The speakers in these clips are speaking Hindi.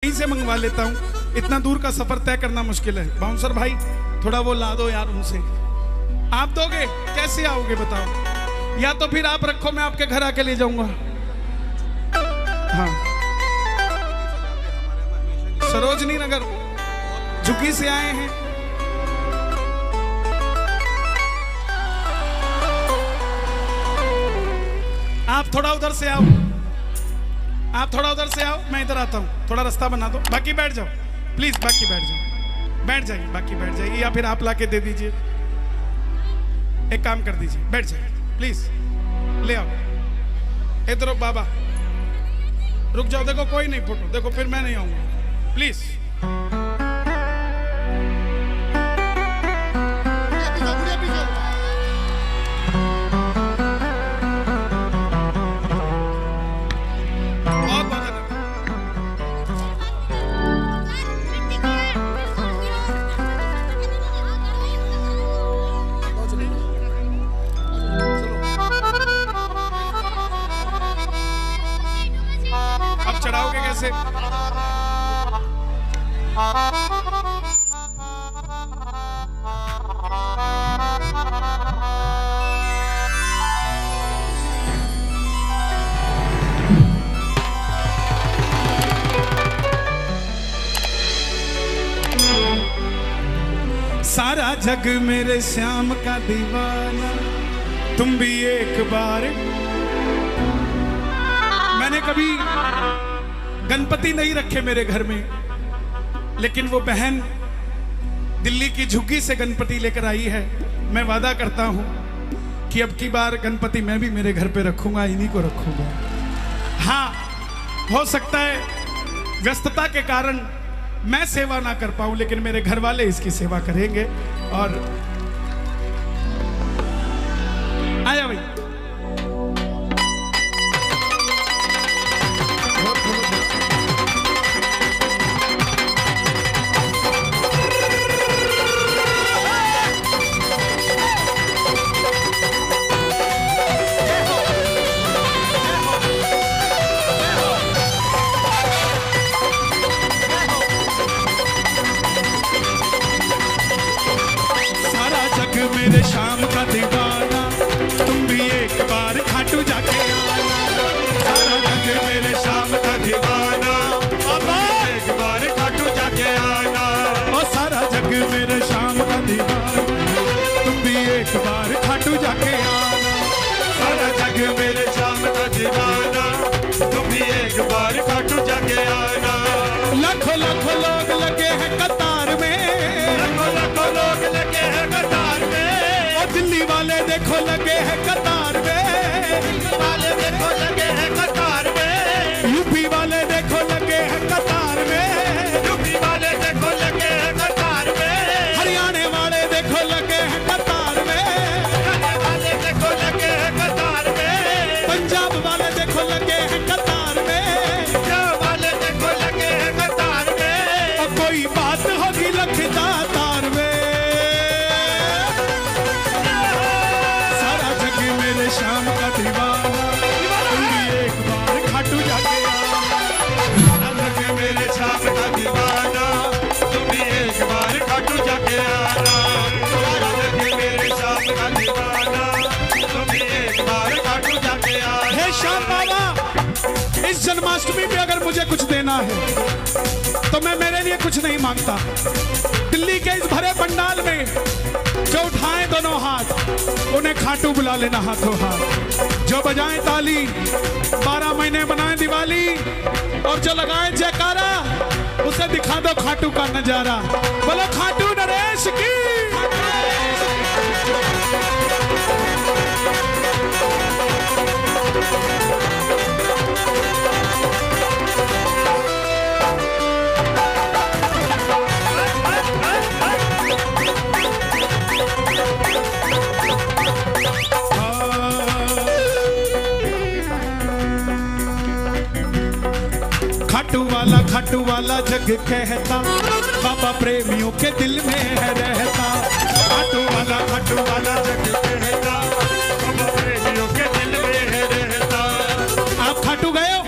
यहीं से मंगवा लेता हूँ, इतना दूर का सफर तय करना मुश्किल है। बाउंसर भाई थोड़ा वो ला दो यार उनसे। आप दोगे? कैसे आओगे बताओ? या तो फिर आप रखो, मैं आपके घर आके ले जाऊंगा। हाँ, सरोजनी नगर झुग्गी से आए हैं। आप थोड़ा उधर से आओ, आप थोड़ा उधर से आओ, मैं इधर आता हूँ। थोड़ा रास्ता बना दो, बाकी बैठ जाओ प्लीज, बाकी बैठ जाओ, बैठ जाइए, बाकी बैठ जाइए, या फिर आप लाके दे दीजिए। एक काम कर दीजिए, बैठ जाइए प्लीज, ले आओ इधर। बाबा रुक जाओ, देखो कोई नहीं फोटो, देखो फिर मैं नहीं आऊंगा प्लीज। चढ़ाओगे कैसे? सारा जग मेरे श्याम का दीवाना, तुम भी एक बार। मैंने कभी गणपति नहीं रखे मेरे घर में, लेकिन वो बहन दिल्ली की झुग्गी से गणपति लेकर आई है। मैं वादा करता हूं कि अब की बार गणपति मैं भी मेरे घर पे रखूंगा, इन्हीं को रखूंगा। हाँ, हो सकता है व्यस्तता के कारण मैं सेवा ना कर पाऊं, लेकिन मेरे घर वाले इसकी सेवा करेंगे। और आया भाई, मेरे शाम का दीवाना, तुम भी एक बार खाटू जाके आना। सारा जग मेरे शाम का दीवाना, एक बार खाटू जाके आना। ओ सारा जग मेरे शाम का दीवाना, तुम भी एक बार खाटू जाके आना। सारा जग मेरे शाम का दीवाना, तुम भी एक बार खाटू जाके आना। लाखों लाखों लोग लगे हैं कतार में, लाखों लाखों लोग लगे हैं कतार में। दिल्ली वाले देखो लगे हैं कतार में, दिल्ली वाले देखो लगे हैं कतार में। यूपी वाले देखो लगे हैं कतार में, यूपी वाले देखो लगे हैं कतार में। हरियाणा वाले देखो लगे हैं कतार में, हरियाणा वाले देखो लगे हैं कतार में। पंजाब वाले देखो लगे हैं कतार में, पंजाब वाले देखो लगे हैं कतार में। और कोई बात होगी लखता तार में। शाम का दीवाना, तुम भी एक बार खाटू जाके आना। मेरे शाम का दीवाना, तुम भी एक बार खाटू जाके आना। मेरे शाम का दीवाना, तुम भी एक बार खाटू जाके आना। हे श्याम बाबा, इस जन्माष्टमी पे अगर मुझे कुछ देना है तो मैं मेरे लिए कुछ नहीं मांगता। दिल्ली के इस भरे पंडाल में जो उठाएं दोनों हाथ, उन्हें खाटू बुला लेना हाथों हाथ। जो बजाएं ताली, 12 महीने बनाएं दिवाली, और जो लगाएं जयकारा, उसे दिखा दो खाटू का नजारा। बोलो खाटू नरेश की। खाटू वाला जग कहता, बाबा प्रेमियों के दिल में है रहता। खाटू वाला जग कहता, बाबा प्रेमियों के दिल में है रहता। आप खाटू गए हो?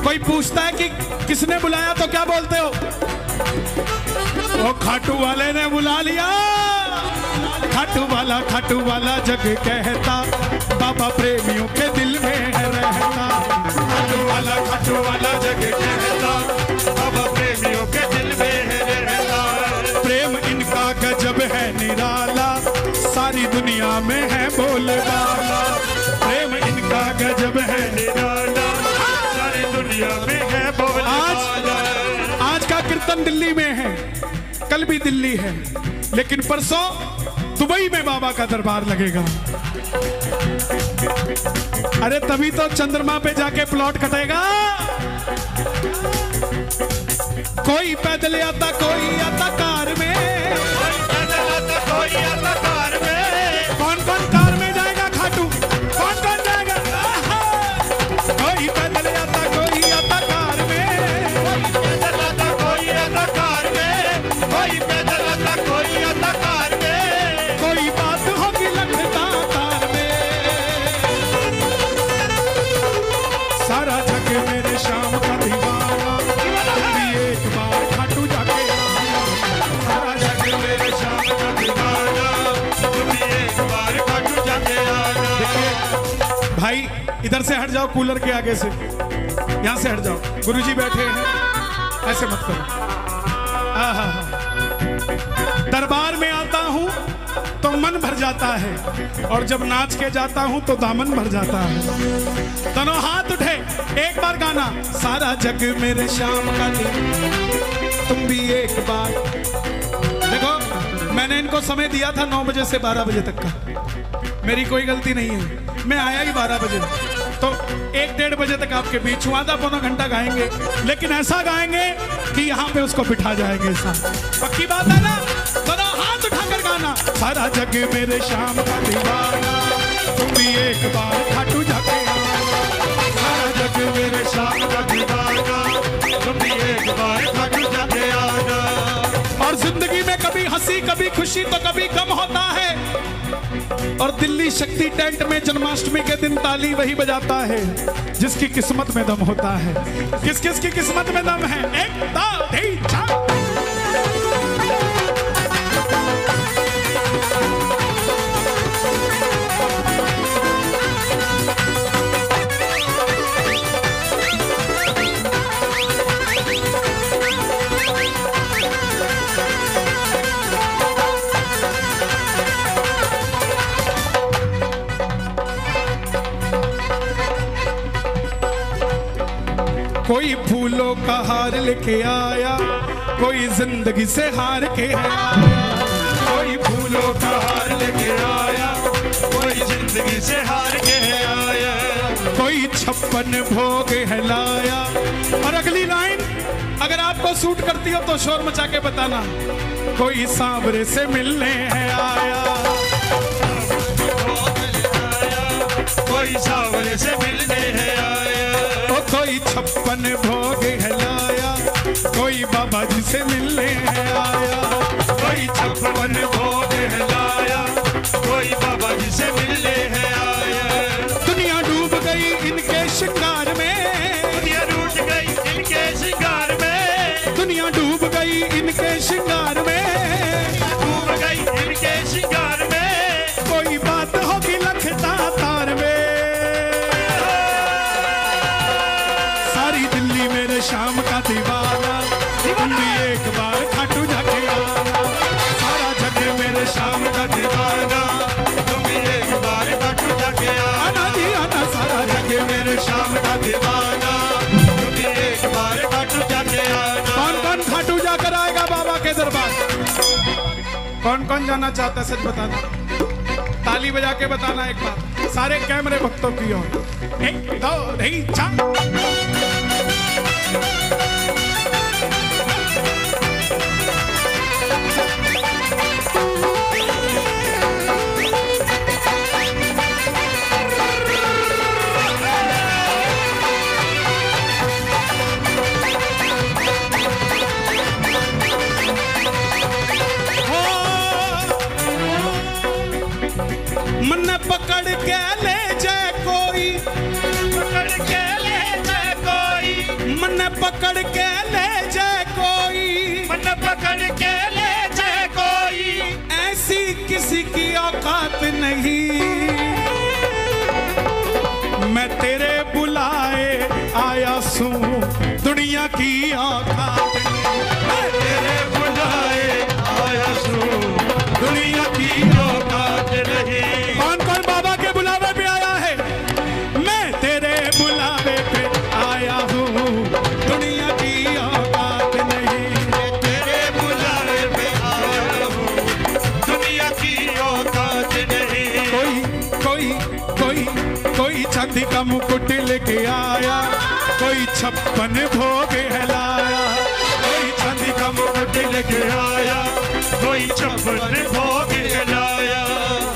कोई पूछता है कि किसने बुलाया तो क्या बोलते हो? वो खाटू वाले ने बुला लिया। खाटू वाला जग कहता, बाबा प्रेमियों के दिल में है रहता। खाटू वाला जग कहता, बाबा प्रेमियों के दिल में है रहता। प्रेम इनका गजब है निराला, सारी दुनिया में है बोलबाला। प्रेम इनका गजब है निराला, सारी दुनिया में है बोलबाला। आज का कीर्तन दिल्ली में है, कल भी दिल्ली है, लेकिन परसों दुबई में बाबा का दरबार लगेगा। अरे तभी तो चंद्रमा पे जाके प्लॉट कटेगा। कोई पैदल आता, कोई आता कार में, कोई पैदल आता, कोई आता कार में। कौन कौन कार में जाएगा खाटू? कौन कौन जाएगा? कोई पैदल आता, कोई आता कार में, कोई पैदल आता, कोई आता कार में। कोई पैदल आता, कोई आता कार में। कोई बात होगी लगता तार में। सारा जग मेरे शाम का दीवाना, कभी एक बार खाटू जाके आना। सारा जग मेरे शाम का दीवाना। कभी एक बार खाटू जाके आना। देखिए भाई, इधर से हट जाओ, कूलर के आगे से, यहाँ से हट जाओ। गुरुजी बैठे हैं, ऐसे मत करो। आहा, दरबार में आता हूँ तो मन भर जाता है, और जब नाच के जाता हूँ तो दामन भर जाता है। दोनों हाथ उठे, एक बार गाना। सारा जग मेरे शाम का दिन, तुम भी एक बार। देखो मैंने इनको समय दिया था 9 बजे से 12 बजे तक का, मेरी कोई गलती नहीं है। मैं आया ही 12 बजे, तो 1-1.5 बजे तक आपके बीच हूँ। आधा पौना घंटा गाएंगे, लेकिन ऐसा गाएंगे कि यहाँ पे उसको बिठा जाएंगे। पक्की बात है ना? दोनों हाथ उठाकर गाना। सारा जग मेरे शाम का दीवाना, तुम भी एक बार खाटू जाके आना। सारा जग मेरे शाम का दीवाना, तुम भी एक बार खाटू जाके आना। और जिंदगी में कभी हंसी, कभी खुशी, तो कभी गम होता है। और दिल्ली शक्ति टेंट में जन्माष्टमी के दिन ताली वही बजाता है जिसकी किस्मत में दम होता है। किस किस की किस्मत में दम है? 1 2 3 4। कोई फूलों का हार लेके आया, कोई जिंदगी से हार के आया। कोई फूलों का हार लेके आया, कोई जिंदगी से हार के आया। कोई 56 भोग है लाया। और अगली लाइन अगर आपको सूट करती हो तो शोर मचा के बताना। कोई सांवरे से मिलने है आया, कोई सांवरे से मिलने है आया। कोई 56 भोग है लाया, कोई बाबा जी से मिलने है आया। कोई 56 भोग है लाया, कोई बाबा जी से मिलने है आया। दुनिया डूब गई इनके श्रृंगार में, दुनिया रूठ गई इनके श्रृंगार में। दुनिया डूब गई इनके श्रृंगार में, डूब गई इनके श्रृंगार में। कोई बात होगी लगता तार में। सारी दिल्ली मेरे शाम का दीवाना, तुम भी एक बार खाटू जाके आना। सारा जग मेरे शाम का दीवाना, तुम भी एक बार खाटू जाके आना जी आना। सारा जग मेरे शाम का दीवाना, तुम भी एक बार खाटू जाके आना। कौन कौन खाटू जाकर आएगा बाबा के दरबार? कौन कौन जाना चाहता है सच बताना, ताली बजा के बताना एक बार सारे कैमरे भक्तों की ओर। 1 2 3 4। मन पकड़ के ले जाए कोई, पकड़ के ले जाए कोई। मन पकड़ के ले जाए कोई, मन पकड़ के ले जाए कोई, ऐसी किसी की औकात नहीं। मैं तेरे बुलाए आया सू, दुनिया की औकात नहीं। मैं तेरे बुलाए आया सू, दुनिया की औकात नहीं। कौन कौन बाबा के बुलावे पे आया है? मैं तेरे बुलावे पे आया हूँ, दुनिया की औकात नहीं। मैं तेरे बुलावे पे आया हूँ, दुनिया की औकात नहीं। कोई चांदी का मुकुट लेके आया, कोई 56 भोग लाया। कोई चांदी का मुकुट लेके आया, कोई 56 भोग लाया।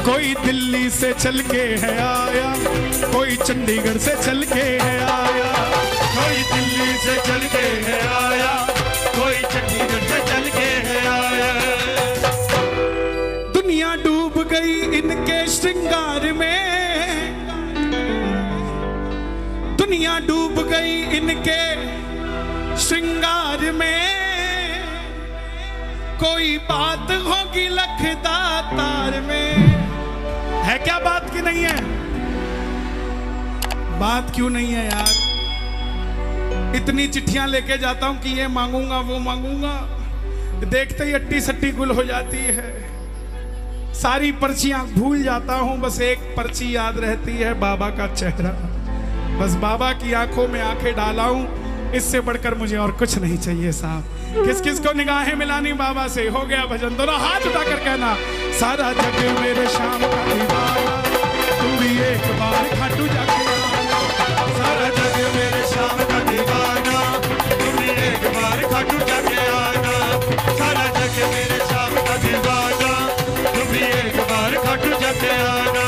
कोई दिल्ली से चल के है आया, कोई चंडीगढ़ से चल के है आया। कोई दिल्ली से चल के है आया, कोई चंडीगढ़ से चल के है आया। दुनिया डूब गई इनके श्रृंगार में, दुनिया डूब गई इनके श्रृंगार में। कोई बात होगी लखदातार में। है क्या बात की नहीं है? बात क्यों नहीं है यार? इतनी चिट्ठियां लेके जाता हूं कि ये मांगूंगा वो मांगूंगा, देखते ही अट्टी सट्टी गुल हो जाती है। सारी पर्चियां भूल जाता हूं, बस एक पर्ची याद रहती है, बाबा का चेहरा। बस बाबा की आंखों में आंखें डाला हूं, इससे बढ़कर मुझे और कुछ नहीं चाहिए साहब। किस किस को निगाहें मिलानी बाबा से? हो गया भजन। दोनों हाथ उठाकर कहना, सारा जग मेरे शाम का दीवाना, तू भी एक बार खाटू जाके आना। सारा जग मेरे शाम का दीवाना, तू भी एक बार खाटू जाके आना। सारा जग मेरे शाम का दीवाना, तू भी एक बार खाटू जाके आना।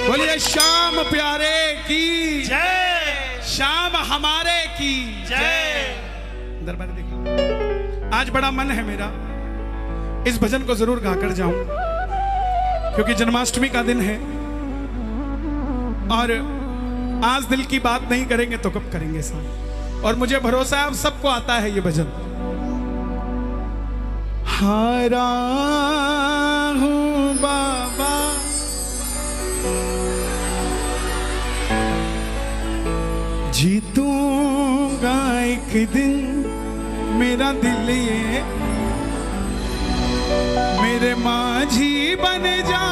बोलिए श्याम प्यारे की जय, श्याम हमारे की जय। दरबार देखिए, आज बड़ा मन है मेरा इस भजन को जरूर गाकर जाऊं, क्योंकि जन्माष्टमी का दिन है और आज दिल की बात नहीं करेंगे तो कब करेंगे साहब। और मुझे भरोसा है आप सबको आता है ये भजन। हारा हूं बाबा, जीतूंगा एक दिन, मेरा दिल ये मेरे माझी बन जा,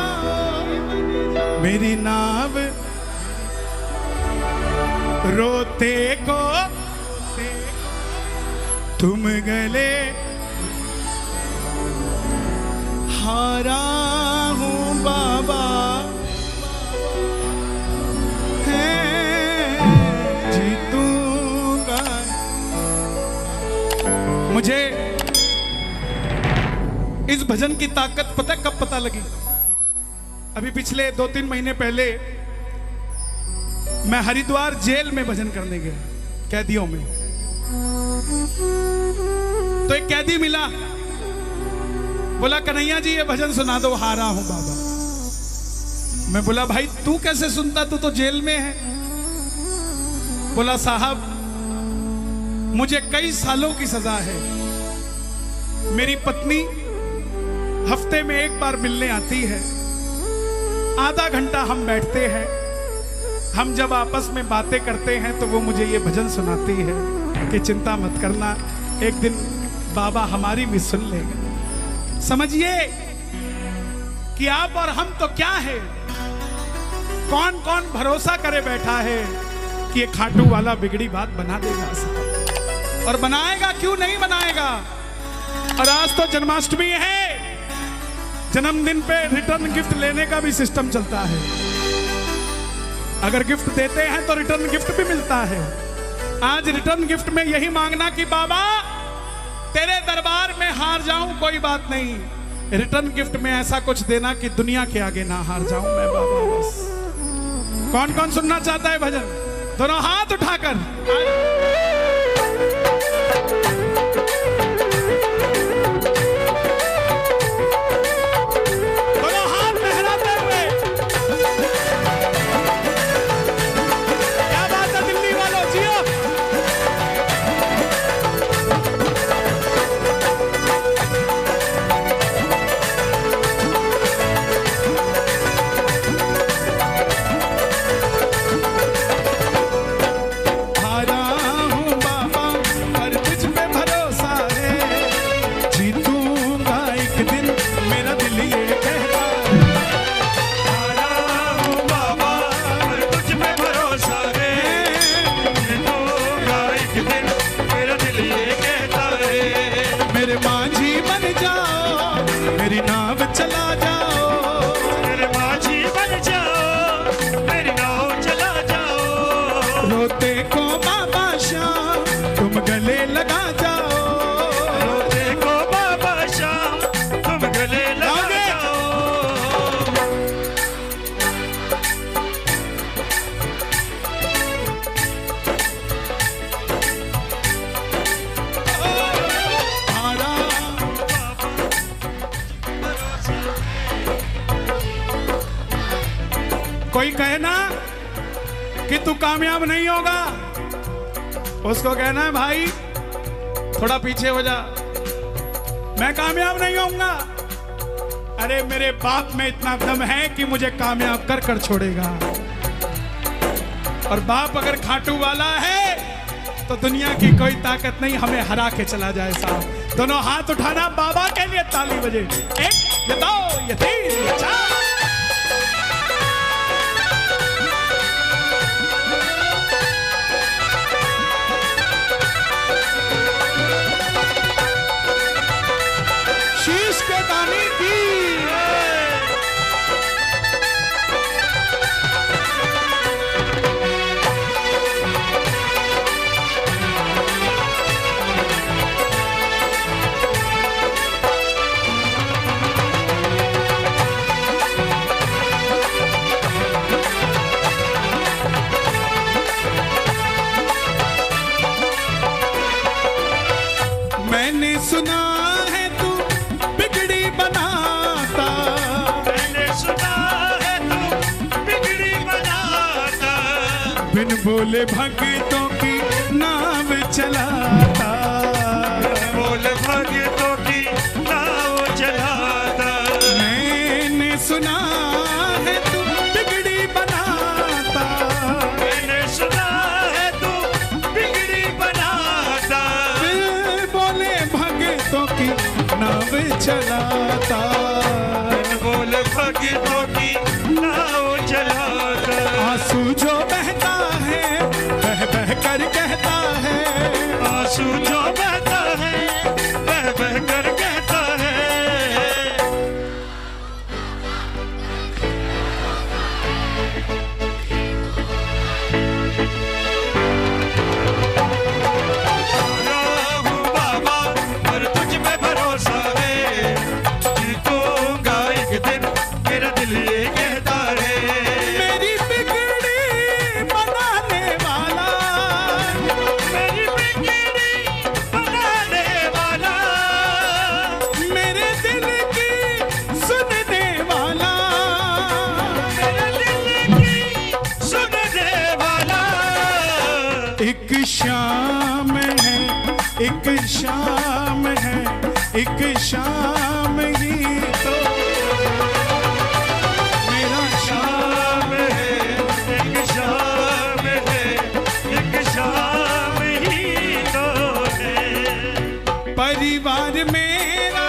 मेरी नाव रोते को तुम गले। हारा हूं बाबा, जीतूंगा। मुझे इस भजन की ताकत पता कब पता लगी? अभी पिछले 2-3 महीने पहले मैं हरिद्वार जेल में भजन करने गया, कैदियों में। तो एक कैदी मिला, बोला कन्हैया जी ये भजन सुना दो, हारा हूं बाबा। मैं बोला भाई तू कैसे सुनता, तू तो जेल में है। बोला साहब मुझे कई सालों की सजा है, मेरी पत्नी हफ्ते में एक बार मिलने आती है, आधा घंटा हम बैठते हैं, हम जब आपस में बातें करते हैं तो वो मुझे ये भजन सुनाती है कि चिंता मत करना, एक दिन बाबा हमारी भी सुन लेगा। समझिए कि आप और हम तो क्या है, कौन कौन भरोसा करे बैठा है कि ये खाटू वाला बिगड़ी बात बना देगा साहब। और बनाएगा, क्यों नहीं बनाएगा। और आज तो जन्माष्टमी है, जन्मदिन पे रिटर्न गिफ्ट लेने का भी सिस्टम चलता है। अगर गिफ्ट देते हैं तो रिटर्न गिफ्ट भी मिलता है। आज रिटर्न गिफ्ट में यही मांगना कि बाबा तेरे दरबार में हार जाऊं कोई बात नहीं, रिटर्न गिफ्ट में ऐसा कुछ देना कि दुनिया के आगे ना हार जाऊं मैं बाबा। बस कौन कौन सुनना चाहता है भजन? दोनों हाथ उठाकर कोई कहे ना कि तू कामयाब नहीं होगा, उसको कहना है भाई थोड़ा पीछे हो जा, मैं कामयाब नहीं होऊंगा। अरे मेरे बाप में इतना दम है कि मुझे कामयाब कर कर छोड़ेगा। और बाप अगर खाटू वाला है तो दुनिया की कोई ताकत नहीं हमें हरा के चला जाए साहब। दोनों हाथ उठाना, बाबा के लिए ताली बजे। एक, ये दो, ये तीन, ये चार। शीश के दानी की मैंने सुना है तू बिगड़ी बनाता, मैंने सुना है तू बिगड़ी बनाता, बिन बोले भक्तों की नाव चलाता, बोल भक्तों की नाव चलाता। मैंने सुना है तू बिगड़ी बनाता, मैंने सुना है तू बिगड़ी बनाता, बिन बोले भक्तों की नाव चलाता, बोल भक्तों की नाव चलाता। आंसू जो बहता है बह बह कर कहता है, आंसू जो बहता है बह बह कर कहता है। हूँ बाबा पर तुझ पे भरोसा है, जीतूंगा एक दिन मेरा दिल ये कहता है। मेरी बिगड़ी बनाने वाला, मेरी बिगड़ी बनाने वाला, मेरे दिल की सुनने वाला, मेरे दिल की सुनने वाला। एक शाम है, एक शाम है, एक शाम ही तो मेरा शाम है, एक शाम है, एक शाम ही तो है। परिवार मेरा।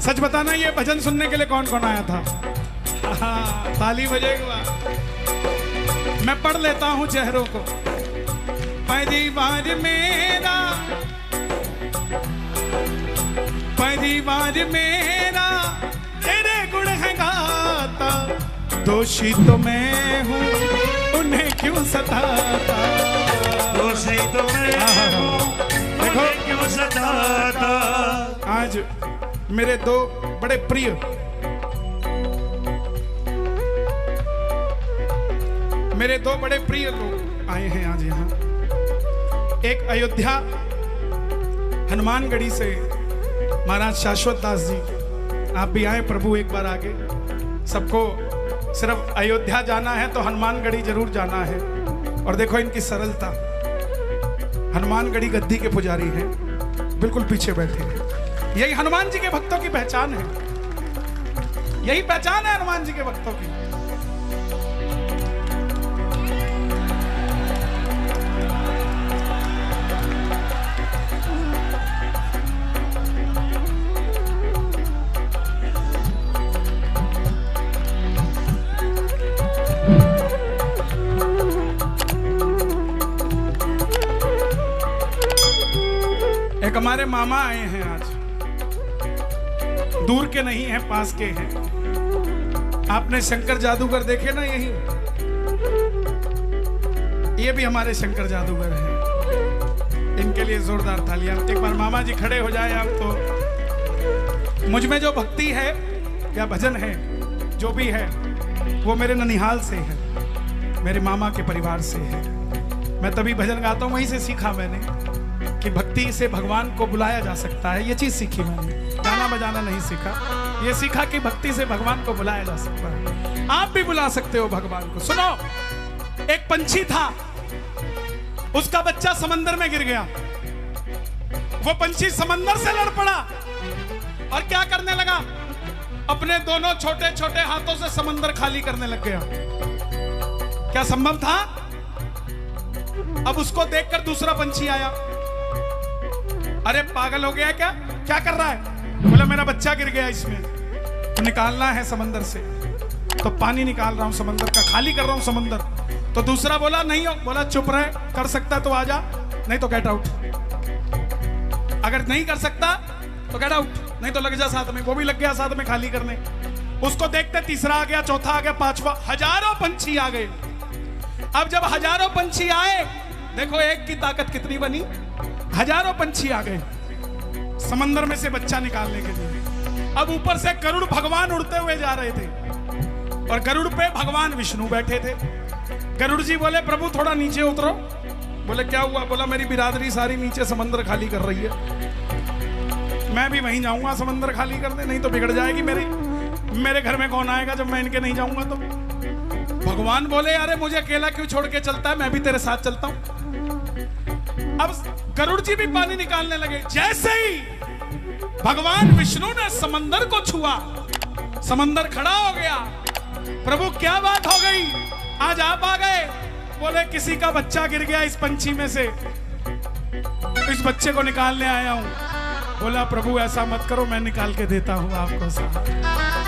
सच बताना, ये भजन सुनने के लिए कौन कौन आया था? ताली बजेगा। मैं पढ़ लेता हूं चेहरों को। परिवार मेरा, परिवार मेरा तेरे गुण है गाता, दोषी तो मैं हूँ उन्हें क्यों सताता। से तो मैं देखो क्यों सताता। आज मेरे दो बड़े प्रिय लोग आए हैं आज यहाँ। एक अयोध्या हनुमानगढ़ी से महाराज शाश्वत दास जी, आप भी आए प्रभु एक बार आगे। सबको सिर्फ अयोध्या जाना है तो हनुमानगढ़ी जरूर जाना है। और देखो इनकी सरलता, हनुमानगढ़ी गद्दी के पुजारी हैं, बिल्कुल पीछे बैठे हैं। यही हनुमान जी के भक्तों की पहचान है, यही पहचान है हनुमान जी के भक्तों की। एक हमारे मामा आए हैं आज, दूर के नहीं हैं, पास के हैं। आपने शंकर जादूगर देखे ना, यही ये भी हमारे शंकर जादूगर हैं। इनके लिए जोरदार तालियां। एक बार मामा जी खड़े हो जाए आप। तो मुझ में जो भक्ति है या भजन है जो भी है वो मेरे ननिहाल से है, मेरे मामा के परिवार से है। मैं तभी भजन गाता हूँ, वहीं से सीखा मैंने कि भक्ति से भगवान को बुलाया जा सकता है। ये चीज सीखी मैंने, गाना बजाना नहीं सीखा। ये सीखा कि भक्ति से भगवान को बुलाया जा सकता है। आप भी बुला सकते हो भगवान को। सुनो, एक पंछी था, उसका बच्चा समंदर में गिर गया। वो पंछी समंदर से लड़ पड़ा और क्या करने लगा, अपने दोनों छोटे छोटे हाथों से समंदर खाली करने लग गया। क्या संभव था? अब उसको देखकर दूसरा पंछी आया। अरे पागल हो गया क्या, क्या कर रहा है? बोला मेरा बच्चा गिर गया, इसमें तो निकालना है समंदर से, तो पानी निकाल रहा हूं समंदर का, खाली कर रहा हूं समंदर। तो दूसरा बोला नहीं हो, बोला चुप रहे, कर सकता है तो आ जा, नहीं तो गेट आउट। अगर नहीं कर सकता तो गेट आउट, नहीं तो लग जा साथ में। वो भी लग गया साथ में खाली करने। उसको देखते तीसरा आ गया, चौथा आ गया, पांचवा, हजारों पंछी आ गए। अब जब हजारों पंछी आए, देखो एक की ताकत कितनी बनी, हजारों पंछी आ गए समंदर में से बच्चा निकालने के लिए। अब ऊपर से गरुड़ भगवान उड़ते हुए जा रहे थे और गरुड़ पे भगवान विष्णु बैठे थे। गरुड़ जी बोले प्रभु थोड़ा नीचे उतरो। बोले क्या हुआ? बोला मेरी बिरादरी सारी नीचे समंदर खाली कर रही है, मैं भी वहीं जाऊंगा समंदर खाली करने, नहीं तो बिगड़ जाएगी मेरे घर में कौन आएगा जब मैं इनके नहीं जाऊंगा तो। भगवान बोले अरे मुझे अकेला क्यों छोड़ के चलता है, मैं भी तेरे साथ चलता हूं। अब गरुड़ जी भी पानी निकालने लगे। जैसे ही भगवान विष्णु ने समंदर को छुआ, समंदर खड़ा हो गया। प्रभु क्या बात हो गई, आज आप आ गए? बोले किसी का बच्चा गिर गया इस पंछी में से, इस बच्चे को निकालने आया हूं। बोला प्रभु ऐसा मत करो, मैं निकाल के देता हूं आपको साहब।